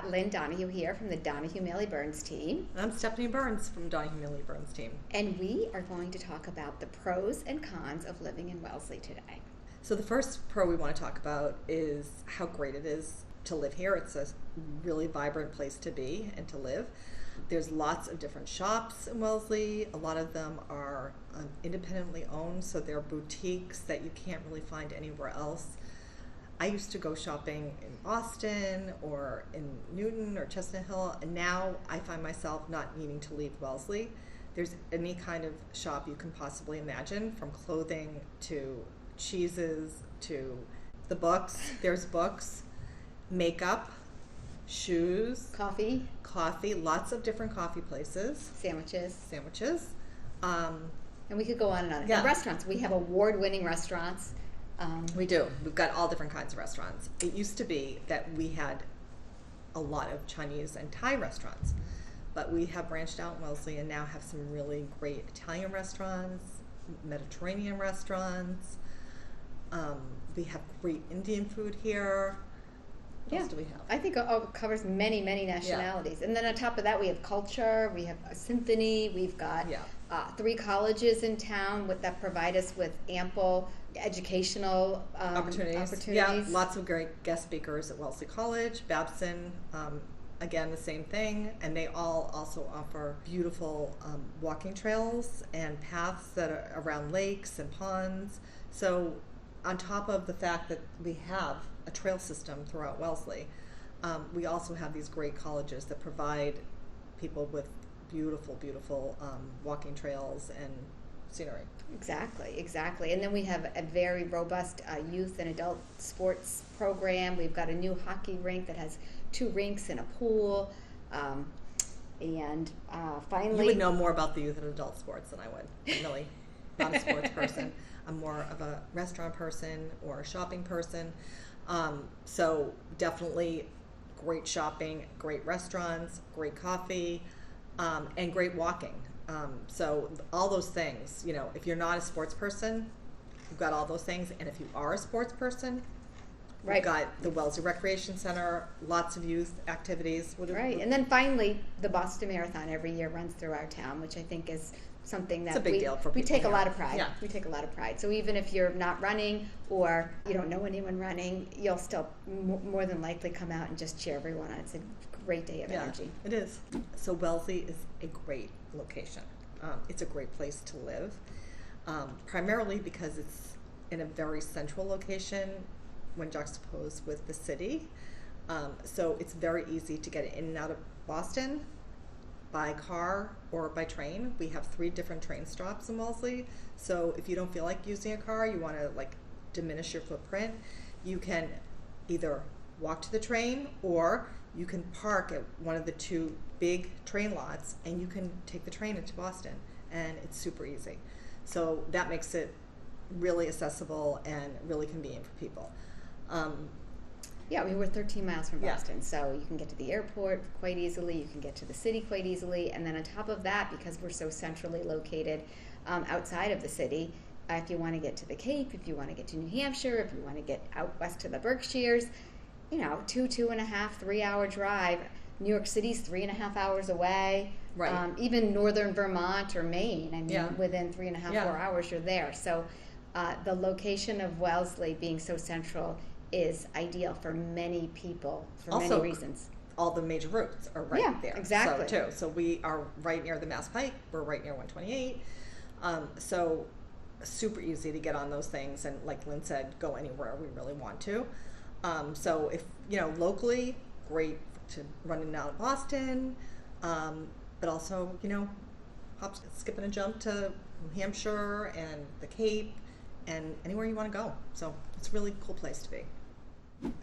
got Lynn Donahue here from the Donahue Maley Burns Team. I'm Stephanie Burns from Donahue Maley Burns Team. And we are going to talk about the pros and cons of living in Wellesley today. So the first pro we want to talk about is how great it is to live here. It's a really vibrant place to be and to live. There's lots of different shops in Wellesley. A lot of them are independently owned, so they're boutiques that you can't really find anywhere else. I used to go shopping in Boston or in Newton or Chestnut Hill, and now I find myself not needing to leave Wellesley. There's any kind of shop you can possibly imagine, from clothing to cheeses to the books. There's books, makeup, shoes, Coffee, lots of different coffee places, sandwiches. And we could go on and on. Yeah. And restaurants. We have award-winning restaurants. We do. We've got all different kinds of restaurants. It used to be that we had a lot of Chinese and Thai restaurants, but we have branched out in Wellesley and now have some really great Italian restaurants, Mediterranean restaurants. We have great Indian food here. What else do we have? I think it covers many, many nationalities. Yeah. And then on top of that, we have culture, we have a symphony, we've got 3 colleges in town that provide us with ample educational opportunities. Yeah, lots of great guest speakers at Wellesley College, Babson, again, the same thing. And they all also offer beautiful walking trails and paths that are around lakes and ponds. So on top of the fact that we have a trail system throughout Wellesley, we also have these great colleges that provide people with beautiful walking trails and scenery. Exactly. And then we have a very robust youth and adult sports program. We've got a new hockey rink that has 2 rinks and a pool. And finally... You would know more about the youth and adult sports than I would. I'm really not a sports person. I'm more of a restaurant person or a shopping person. So definitely great shopping, great restaurants, great coffee, and great walking. So all those things, if you're not a sports person, you've got all those things. And if you are a sports person, we've got the Wellesley Recreation Center, lots of youth activities. And then finally, the Boston Marathon every year runs through our town, which I think is something that it's a big deal for we people take here. A lot of pride. Yeah. We take a lot of pride. So even if you're not running or you don't know anyone running, you'll still more than likely come out and just cheer everyone on. It's a great day of energy. It is. So Wellesley is a great location. It's a great place to live, primarily because it's in a very central location when juxtaposed with the city. So it's very easy to get in and out of Boston by car or by train. We have 3 different train stops in Wellesley. So if you don't feel like using a car, you want to diminish your footprint, you can either walk to the train or you can park at one of the 2 big train lots and you can take the train into Boston, and it's super easy. So that makes it really accessible and really convenient for people. We're 13 miles from Boston, so you can get to the airport quite easily, you can get to the city quite easily, and then on top of that, because we're so centrally located outside of the city, if you want to get to the Cape, if you want to get to New Hampshire, if you want to get out west to the Berkshires, 2.5, 3 hour drive. New York City's 3.5 hours away. Right. Even northern Vermont or Maine, within 3.5, 4 hours you're there. So the location of Wellesley being so central is ideal for many people for many reasons. All the major routes are there. Exactly. So we are right near the Mass Pike. We're right near 128. So super easy to get on those things, and like Lynn said, go anywhere we really want to. So if locally, great to run in and out of Boston, but also hop, skip, and a jump to New Hampshire and the Cape and anywhere you want to go. So it's a really cool place to be.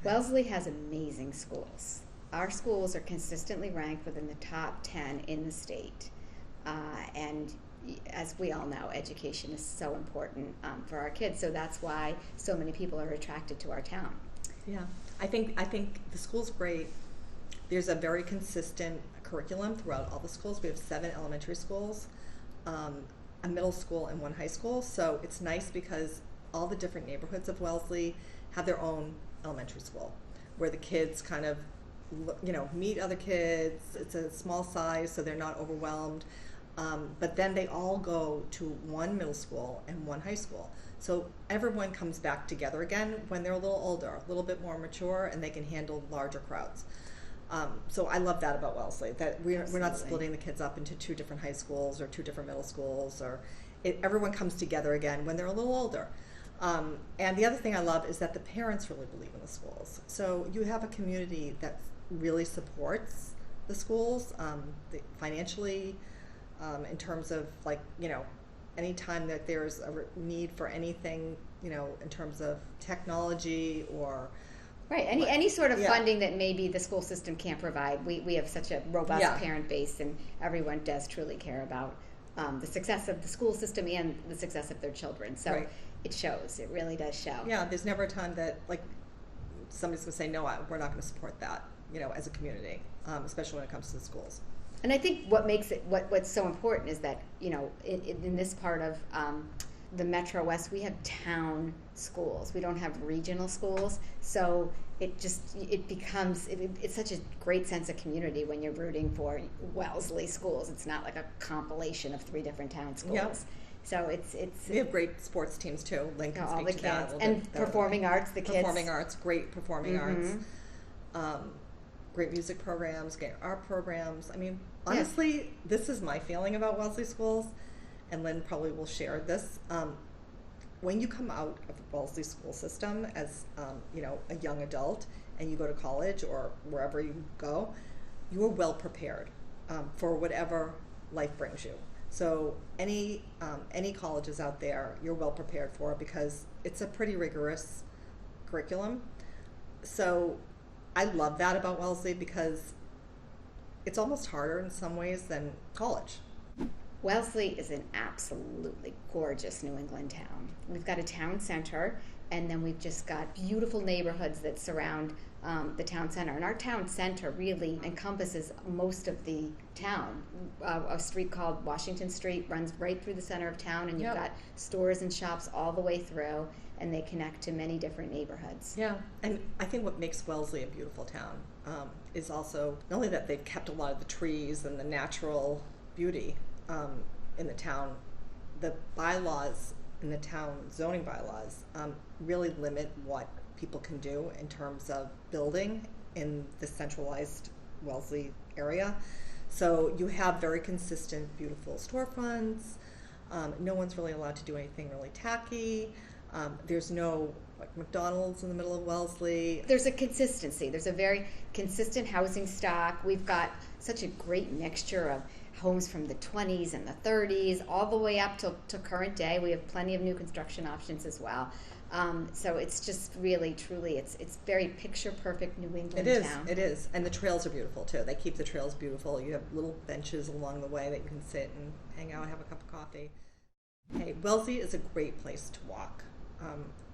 Wellesley has amazing schools. Our schools are consistently ranked within the top 10 in the state. And as we all know, education is so important for our kids. So that's why so many people are attracted to our town. Yeah, I think the school's great. There's a very consistent curriculum throughout all the schools. We have 7 elementary schools, a middle school, and 1 high school. So it's nice because all the different neighborhoods of Wellesley have their own elementary school, where the kids kind of meet other kids. It's a small size, so they're not overwhelmed. But then they all go to one middle school and one high school. So everyone comes back together again when they're a little older, a little bit more mature, and they can handle larger crowds. So I love that about Wellesley, that we're not splitting the kids up into two different high schools or two different middle schools, or everyone comes together again when they're a little older. And the other thing I love is that the parents really believe in the schools. So you have a community that really supports the schools financially, in terms of anytime that there's a need for anything, in terms of technology or right, any sort of funding that maybe the school system can't provide. We have such a robust parent base, and everyone does truly care about the success of the school system and the success of their children. So it shows. It really does show. Yeah, there's never a time that somebody's going to say, no, we're not going to support that, as a community, especially when it comes to the schools. And I think what makes it what's so important is that in this part of the Metro West, we have town schools. We don't have regional schools, so it becomes it's such a great sense of community when you're rooting for Wellesley schools. It's not like a compilation of 3 different town schools. Yep. So it's we have great sports teams too. Lynn can all speak the to kids that a little and bit. performing arts. The kids performing arts, great performing arts. Great music programs, great art programs. I mean, honestly, this is my feeling about Wellesley schools, and Lynn probably will share this. When you come out of the Wellesley school system as a young adult, and you go to college or wherever you go, you are well prepared for whatever life brings you. So any colleges out there, you're well prepared for, because it's a pretty rigorous curriculum. So I love that about Wellesley, because it's almost harder in some ways than college. Wellesley is an absolutely gorgeous New England town. We've got a town center, and then we've just got beautiful neighborhoods that surround the town center. And our town center really encompasses most of the town. A street called Washington Street runs right through the center of town, and you've got stores and shops all the way through, and they connect to many different neighborhoods. Yeah, and I think what makes Wellesley a beautiful town is also not only that they've kept a lot of the trees and the natural beauty in the town. The bylaws in the town, zoning bylaws, really limit what people can do in terms of building in the centralized Wellesley area. So you have very consistent, beautiful storefronts. No one's really allowed to do anything really tacky. There's no McDonald's in the middle of Wellesley. There's a consistency. There's a very consistent housing stock. We've got such a great mixture of homes from the 20s and the 30s all the way up to current day. We have plenty of new construction options as well. So it's just really, truly, it's very picture-perfect New England town. It is. And the trails are beautiful, too. They keep the trails beautiful. You have little benches along the way that you can sit and hang out and have a cup of coffee. Hey, Wellesley is a great place to walk.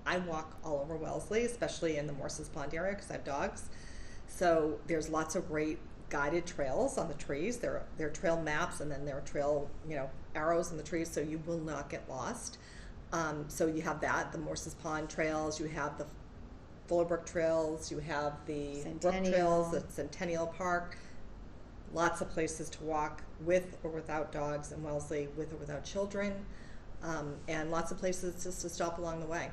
I walk all over Wellesley, especially in the Morse's Pond area, because I have dogs. So there's lots of great guided trails on the trees. There are trail maps, and then there are trail arrows in the trees, so you will not get lost. So you have that, the Morse's Pond trails, you have the Fullerbrook trails, you have the Brook trails, the Centennial Park. Lots of places to walk with or without dogs in Wellesley, with or without children, and lots of places just to stop along the way.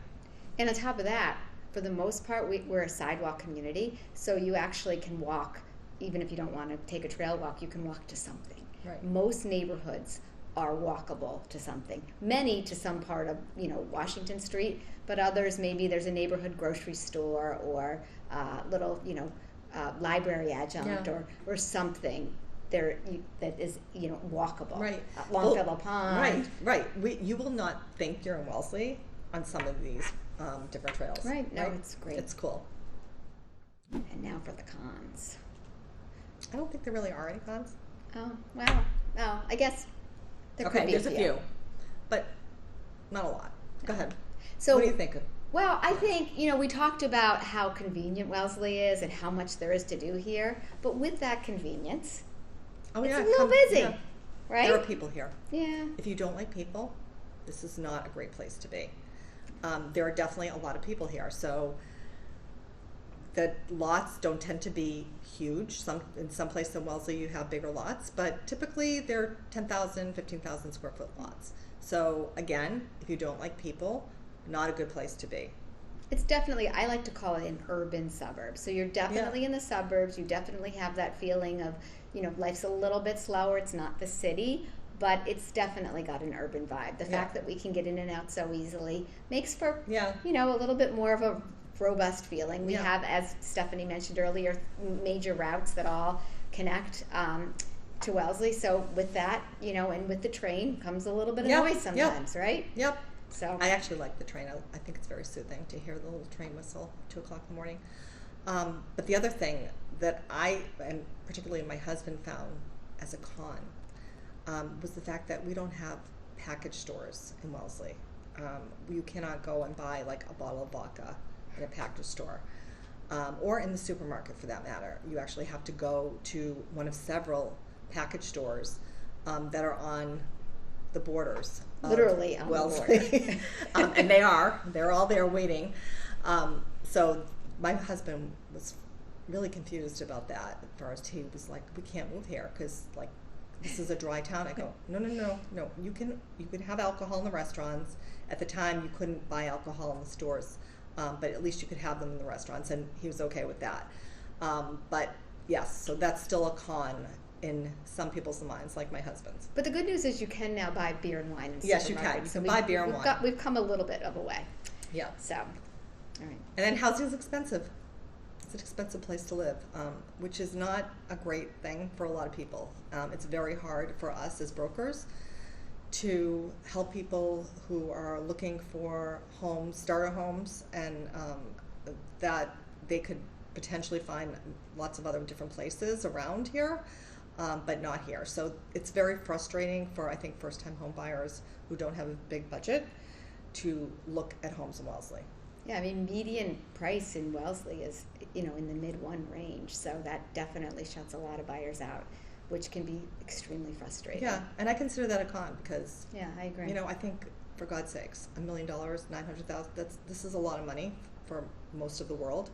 And on top of that, for the most part, we're a sidewalk community, so you actually can walk. Even if you don't want to take a trail walk, you can walk to something. Right. Most neighborhoods are walkable to something. Many to some part of Washington Street, but others maybe there's a neighborhood grocery store or little library adjunct or something there that is walkable. Right. Longfellow Pond. Right. You will not think you're in Wellesley on some of these different trails. Right. No, it's great. It's cool. And now for the cons. I don't think there really are any cons. Oh, well, no, I guess there could be there's a few, but not a lot. Go ahead. So, what do you think? Well, I think, we talked about how convenient Wellesley is and how much there is to do here, but with that convenience, it's a little busy, right? There are people here. Yeah. If you don't like people, this is not a great place to be. There are definitely a lot of people here, so the lots don't tend to be huge. In some places in Wellesley you have bigger lots, but typically they're 10,000, 15,000 square foot lots. So again, if you don't like people, not a good place to be. It's definitely, I like to call it an urban suburb. So you're definitely in the suburbs. You definitely have that feeling of, life's a little bit slower. It's not the city, but it's definitely got an urban vibe. The fact that we can get in and out so easily makes for, a little bit more of a robust feeling. We have, as Stephanie mentioned earlier, major routes that all connect to Wellesley. So with that, and with the train comes a little bit of noise sometimes, right? Yep. So I actually like the train. I think it's very soothing to hear the little train whistle at 2 o'clock in the morning. But the other thing that I, and particularly my husband, found as a con was the fact that we don't have package stores in Wellesley. You cannot go and buy like a bottle of vodka in a package store, or in the supermarket for that matter. You actually have to go to one of several package stores that are on the borders. Literally on Wellesley. the border. And they're all there waiting. So my husband was really confused about that. At first, he was like, "We can't move here because like this is a dry town." I go, "No. You can have alcohol in the restaurants. At the time, you couldn't buy alcohol in the stores, but at least you could have them in the restaurants." And he was okay with that. But yes, so that's still a con in some people's minds, like my husband's. But the good news is you can now buy beer and wine in Yes, you can. You can buy beer and wine. We've come a little bit of a way. Yeah. So, all right. And then housing is expensive. It's an expensive place to live, which is not a great thing for a lot of people. It's very hard for us as brokers to help people who are looking for homes, starter homes, and that they could potentially find lots of other different places around here. But not here. So it's very frustrating for, I think, first-time home buyers who don't have a big budget to look at homes in Wellesley. Yeah, I mean, median price in Wellesley is, in the mid-1 range. So that definitely shuts a lot of buyers out, which can be extremely frustrating. Yeah, and I consider that a con because, yeah, I agree. I think, for God's sakes, $1 million, $900,000, this is a lot of money for most of the world.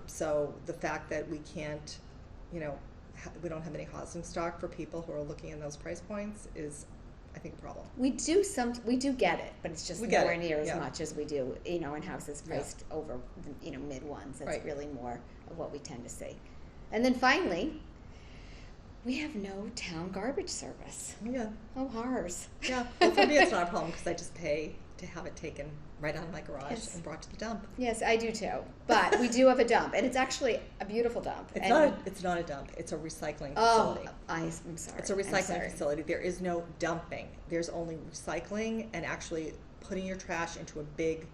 So the fact that we can't, we don't have any housing stock for people who are looking in those price points is, I think, a problem. We do get it, but it's just nowhere near as yeah. much as we do, in houses priced over, mid ones. That's really more of what we tend to see. And then finally, we have no town garbage service. Yeah. Oh, horrors. Yeah. Well, for me, it's not a problem because I just pay to have it taken right out of my garage and brought to the dump. Yes, I do too. But we do have a dump, and it's actually a beautiful dump. It's not a dump. It's a recycling facility. Oh, I'm sorry. It's a recycling facility. There is no dumping. There's only recycling and actually putting your trash into a big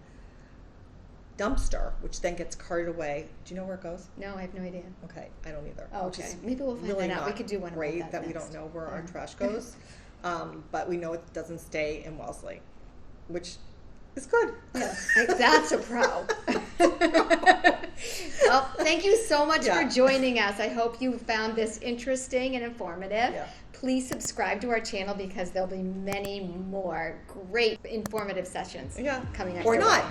dumpster, which then gets carted away. Do you know where it goes? No, I have no idea. Okay, I don't either. Oh, okay. Maybe we'll find that out. We could do one great about that we don't know where our trash goes, but we know it doesn't stay in Wellesley, which is good. Yeah, that's a pro. Well, thank you so much for joining us. I hope you found this interesting and informative. Yeah. Please subscribe to our channel because there'll be many more great informative sessions coming up. Or not.